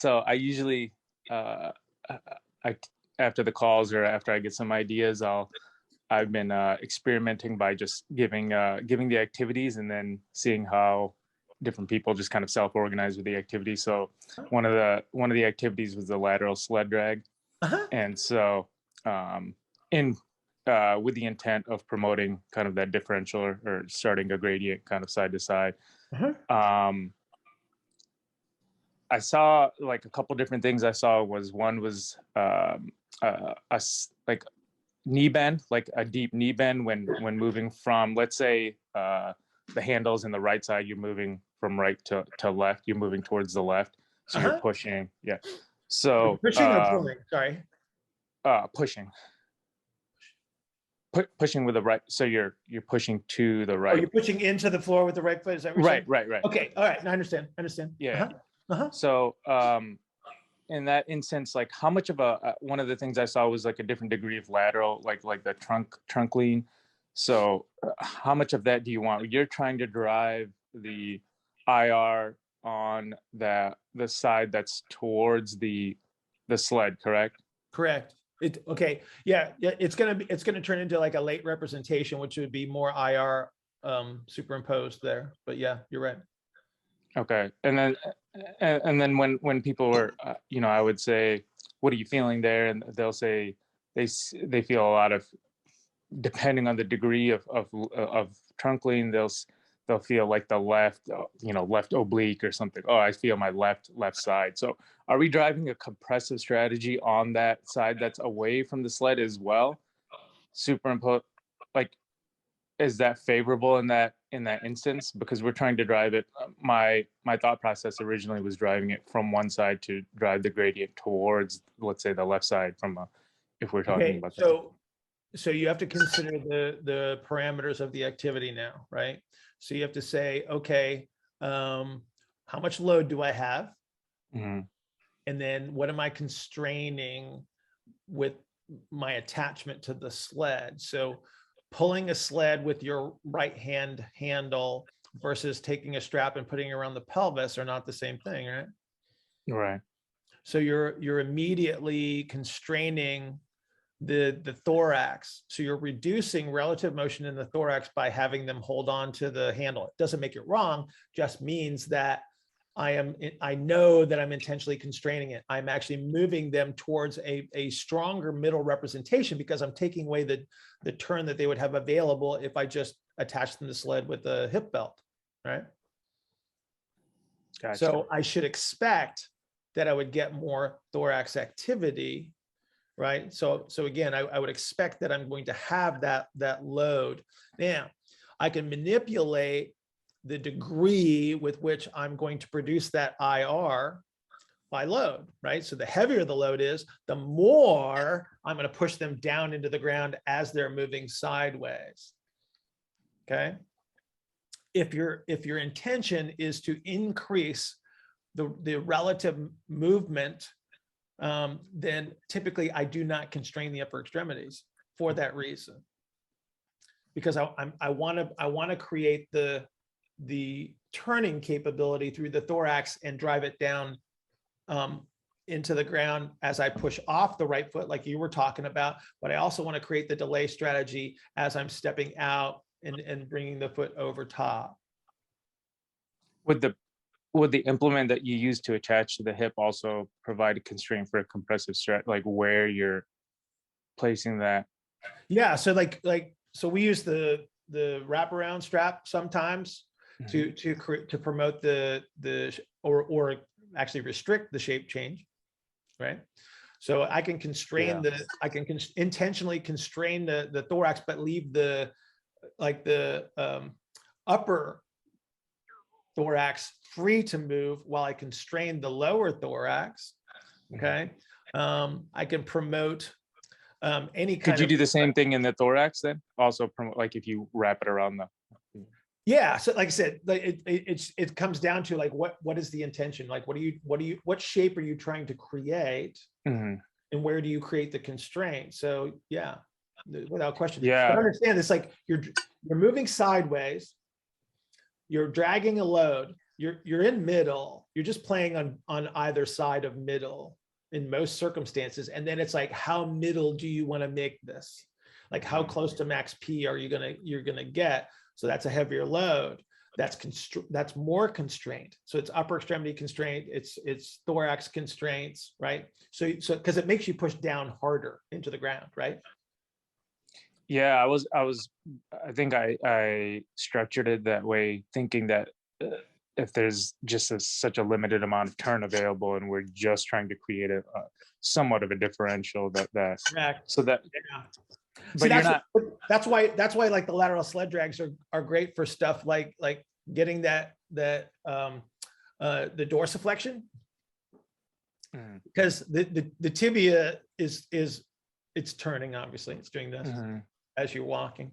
So I usually, I after the calls or after I get some ideas, I've been experimenting by just giving the activities and then seeing how different people just kind of self-organize with the activity. So one of the activities was the lateral sled drag, Uh-huh. and so in with the intent of promoting kind of that differential or starting a gradient kind of side to side. Uh-huh. I saw like a couple different things. I saw was one was like knee bend, like a deep knee bend when moving from, let's say, the handles in the right side, you're moving from right to left, you're moving towards the left, so you're Uh-huh. pushing. Yeah. So Pushing or pulling? Sorry. pushing. Pushing with the right, so you're pushing to the Oh, right. you're pushing into the floor with the right foot. Is that what you're saying? Right. Okay. All right. No, I understand. I understand. Yeah. Uh-huh. So in that instance, like how much of a one of the things I saw was like a different degree of lateral, like the trunk lean. So how much of that do you want? You're trying to drive the IR on the side that's towards the sled, correct? Correct. Okay. Yeah. It's gonna turn into like a late representation, which would be more IR superimposed there. But yeah, you're right. Okay. And then when people were, I would say, what are you feeling there? And they'll say they feel a lot of, depending on the degree of trunk lean, they'll feel like the left, left oblique or something. Oh, I feel my left side. So are we driving a compressive strategy on that side that's away from the sled as well? Superimpose, like, is that favorable in that instance? Because we're trying to drive it. My thought process originally was driving it from one side to drive the gradient towards, let's say, the left side if we're talking Okay. about that. So you have to consider the parameters of the activity now, right? So you have to say, okay, how much load do I have? Mm-hmm. And then what am I constraining with my attachment to the sled? So pulling a sled with your right hand handle versus taking a strap and putting it around the pelvis are not the same thing, right? Right. So you're immediately constraining the thorax. So you're reducing relative motion in the thorax by having them hold on to the handle. It doesn't make it wrong, just means that I know that I'm intentionally constraining it. I'm actually moving them towards a stronger middle representation because I'm taking away the turn that they would have available if I just attached them to the sled with a hip belt, right? Gotcha. So I should expect that I would get more thorax activity, right? So again, I would expect that I'm going to have that load. Now, I can manipulate the degree with which I'm going to produce that IR by load, right? So the heavier the load is, the more I'm going to push them down into the ground as they're moving sideways. Okay. If your intention is to increase the relative movement, then typically I do not constrain the upper extremities for that reason, because I want to create the turning capability through the thorax and drive it down into the ground as I push off the right foot, like you were talking about. But I also want to create the delay strategy as I'm stepping out and bringing the foot over top. Would the implement that you use to attach to the hip also provide a constraint for a compressive stretch, like where you're placing that? Yeah. So so we use the wraparound strap sometimes to promote or actually restrict the shape change, right? So I can constrain intentionally constrain the thorax, but leave the upper thorax free to move while I constrain the lower thorax. Okay. I can promote any kind of. Could you do the same thing in the thorax then? Also promote, like if you wrap it around the. Yeah. So like I said, it comes down to like, what is the intention? Like, what shape are you trying to create? Mm-hmm. And where do you create the constraint? So yeah, without question. Yeah. But understand it's like you're moving sideways, you're dragging a load. you're in middle, you're just playing on either side of middle in most circumstances. And then it's like, how middle do you want to make this? Like how close to max P are you're gonna get? So that's a heavier load. That's more constraint. So it's upper extremity constraint, it's thorax constraints, right? So because it makes you push down harder into the ground, right? Yeah, I think I structured it that way, thinking that if there's just such a limited amount of turn available, and we're just trying to create a somewhat of a differential, that Correct. so that. Yeah. But See, you're not. that's why like the lateral sled drags are great for stuff like getting the dorsiflexion, because the tibia is it's turning, obviously it's doing this as you're walking,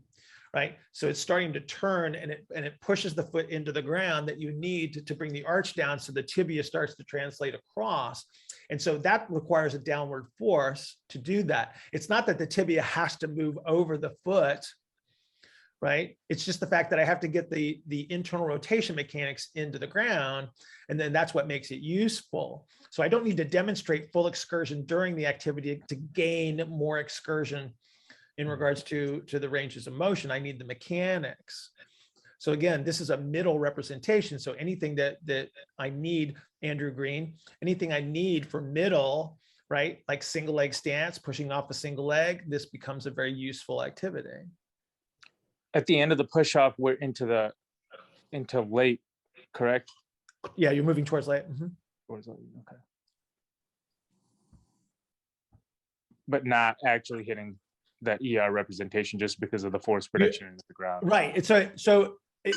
right? So it's starting to turn, and it pushes the foot into the ground that you need to bring the arch down, so the tibia starts to translate across. And so that requires a downward force to do that. It's not that the tibia has to move over the foot, right? It's just the fact that I have to get the internal rotation mechanics into the ground, and then that's what makes it useful. So I don't need to demonstrate full excursion during the activity to gain more excursion in regards to the ranges of motion. I need the mechanics. So again, this is a middle representation. So anything that I need, Andrew Green, anything I need for middle, right? Like single leg stance, pushing off a single leg, this becomes a very useful activity. At the end of the push off, we're into late, correct? Yeah, you're moving towards late. Towards late, okay. But not actually hitting that ER representation just because of the force production into the ground. Right. It's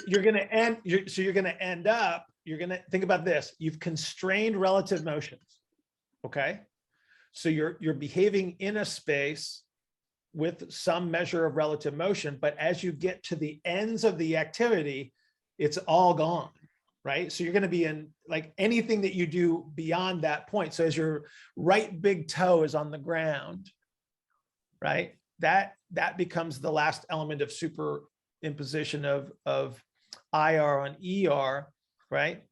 you're going to end up, you're going to think about this. You've constrained relative motions. Okay. So you're behaving in a space with some measure of relative motion, but as you get to the ends of the activity, it's all gone, right? So you're going to be in like anything that you do beyond that point. So as your right big toe is on the ground, right? That becomes the last element of superimposition of IR on ER, right?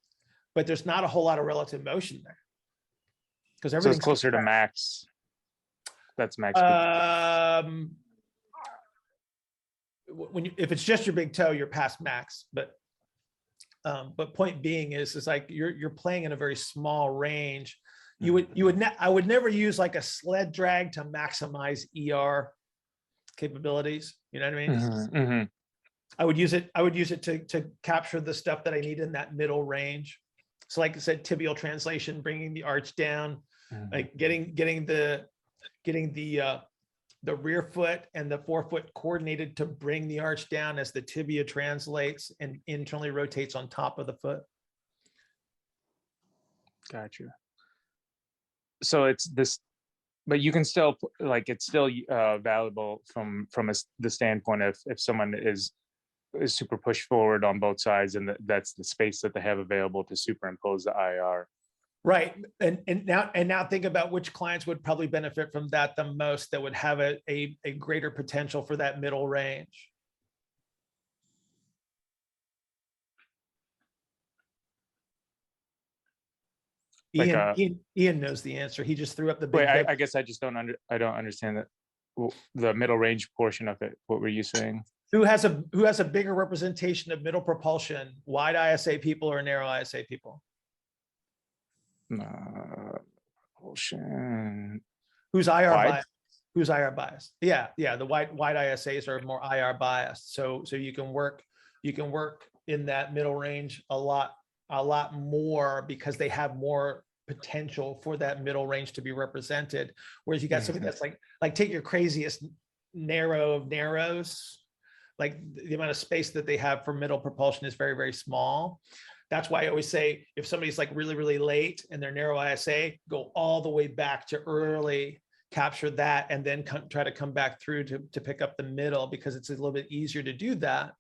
But there's not a whole lot of relative motion there, because everything's so it's closer to max. That's max. If it's just your big toe, you're past max. But point being is like you're playing in a very small range. I would never use like a sled drag to maximize ER capabilities. You know what I mean? I would use it to capture the stuff that I need in that middle range. So like I said, tibial translation, bringing the arch down, like getting the rear foot and the forefoot coordinated to bring the arch down as the tibia translates and internally rotates on top of the foot. Gotcha. So it's this, but you can still like it's still valuable from the standpoint of if someone is super push forward on both sides, and that's the space that they have available to superimpose the IR. Right. And now think about which clients would probably benefit from that the most, that would have a greater potential for that middle range. Like Ian knows the answer. He just threw up the big. Wait, I guess I just don't understand that the middle range portion of it. What were you saying? Who has a bigger representation of middle propulsion, wide ISA people or narrow ISA people? Propulsion. Who's IR biased? Who's IR biased? Yeah. The wide ISAs are more IR biased. So you can work in that middle range a lot more, because they have more potential for that middle range to be represented. Whereas you got something that's like take your craziest narrow of narrows, like the amount of space that they have for middle propulsion is very, very small. That's why I always say, if somebody's like really, really late and they're narrow ISA, go all the way back to early, capture that, and then try to come back through to pick up the middle, because it's a little bit easier to do that.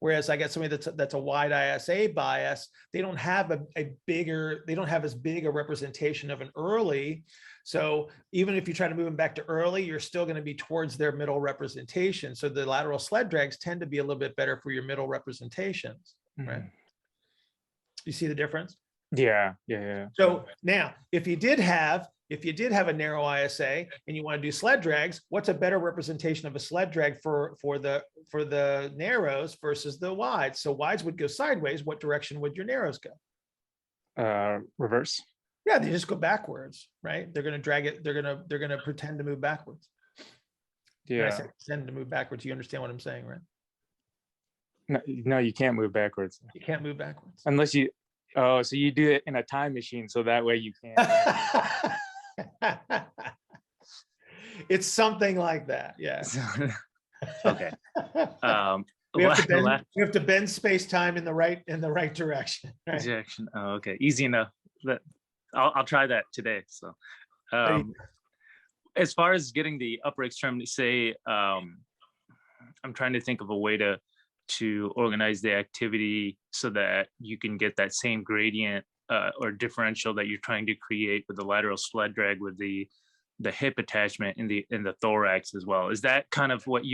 Whereas I got somebody that's a wide ISA bias, they don't have as big a representation of an early. So even if you try to move them back to early, you're still going to be towards their middle representation. So the lateral sled drags tend to be a little bit better for your middle representations, right? You see the difference? Yeah, yeah, yeah. So now, if you did have a narrow ISA and you want to do sled drags, what's a better representation of a sled drag for the narrows versus the wides? So wides would go sideways. What direction would your narrows go? Reverse. Yeah, they just go backwards, right? They're going to drag it. They're going to pretend to move backwards. When I Yeah. say pretend to move backwards, you understand what I'm saying, right? No, you can't move backwards You can't move backwards. unless you. Oh, so you do it in a time machine, so that way you can't. It's something like that. Yeah. Okay. We have to bend space time in the right direction. Right? Direction. Oh, okay. Easy enough. I'll try that today. So, as far as getting the upper extremity, say, I'm trying to think of a way to organize the activity so that you can get that same gradient or differential that you're trying to create with the lateral sled drag with the hip attachment in the thorax as well. Is that kind of what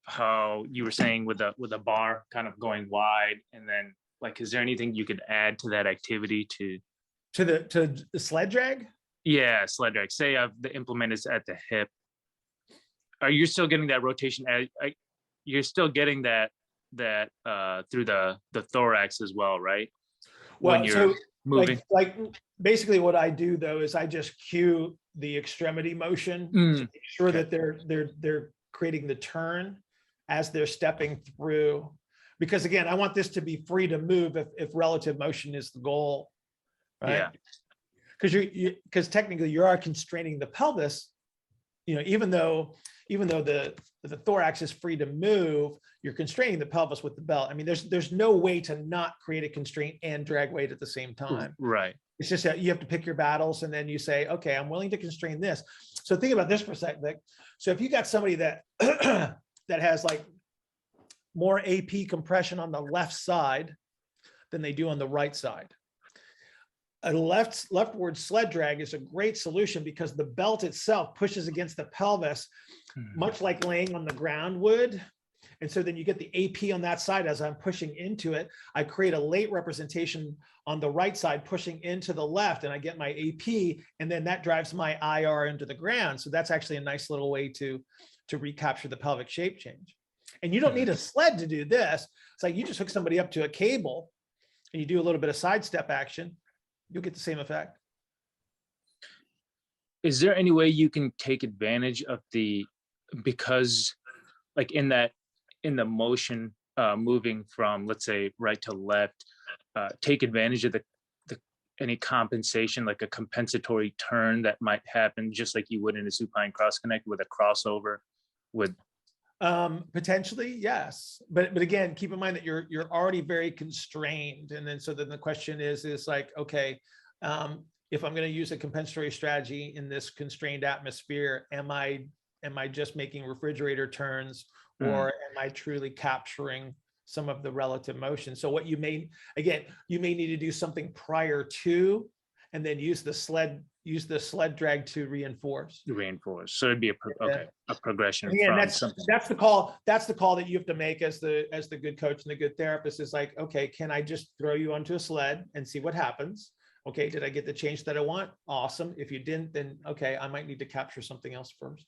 how you were saying with the bar kind of going wide, and then like, is there anything you could add to that activity to the sled drag? Yeah, sled drag. Say the implement is at the hip. Are you still getting that rotation? You're still getting that through the thorax as well, right? Well, when you're moving. Like basically what I do though is I just cue the extremity motion to make sure that they're creating the turn as they're stepping through. Because again, I want this to be free to move if relative motion is the goal, right? Yeah. Because technically you are constraining the pelvis, even though the thorax is free to move, you're constraining the pelvis with the belt. I mean, there's no way to not create a constraint and drag weight at the same time. Right. It's just that you have to pick your battles, and then you say, okay, I'm willing to constrain this. So think about this for a second, Vic. So if you got somebody that that has like more AP compression on the left side than they do on the right side, a leftward sled drag is a great solution because the belt itself pushes against the pelvis, much like laying on the ground would. And so then you get the AP on that side. As I'm pushing into it, I create a late representation on the right side, pushing into the left, and I get my AP, and then that drives my IR into the ground. So that's actually a nice little way to recapture the pelvic shape change. And you don't need a sled to do this. It's like you just hook somebody up to a cable and you do a little bit of sidestep action, you'll get the same effect. Is there any way you can take advantage of because like in the motion moving from, let's say, right to left, take advantage of any compensation, like a compensatory turn that might happen just like you would in a supine cross connect with a crossover with potentially, yes, but again, keep in mind that you're already very constrained, and then the question is like, okay, if I'm going to use a compensatory strategy in this constrained atmosphere, am I just making refrigerator turns, or am I truly capturing some of the relative motion? So what you may need to do something prior to, and then use the sled drag to reinforce. So it'd be a progression. Again, from that's something. That's the call that you have to make as the good coach and the good therapist, is like, okay, can I just throw you onto a sled and see what happens? Okay, did I get the change that I want? Awesome. If you didn't, then okay, I might need to capture something else first.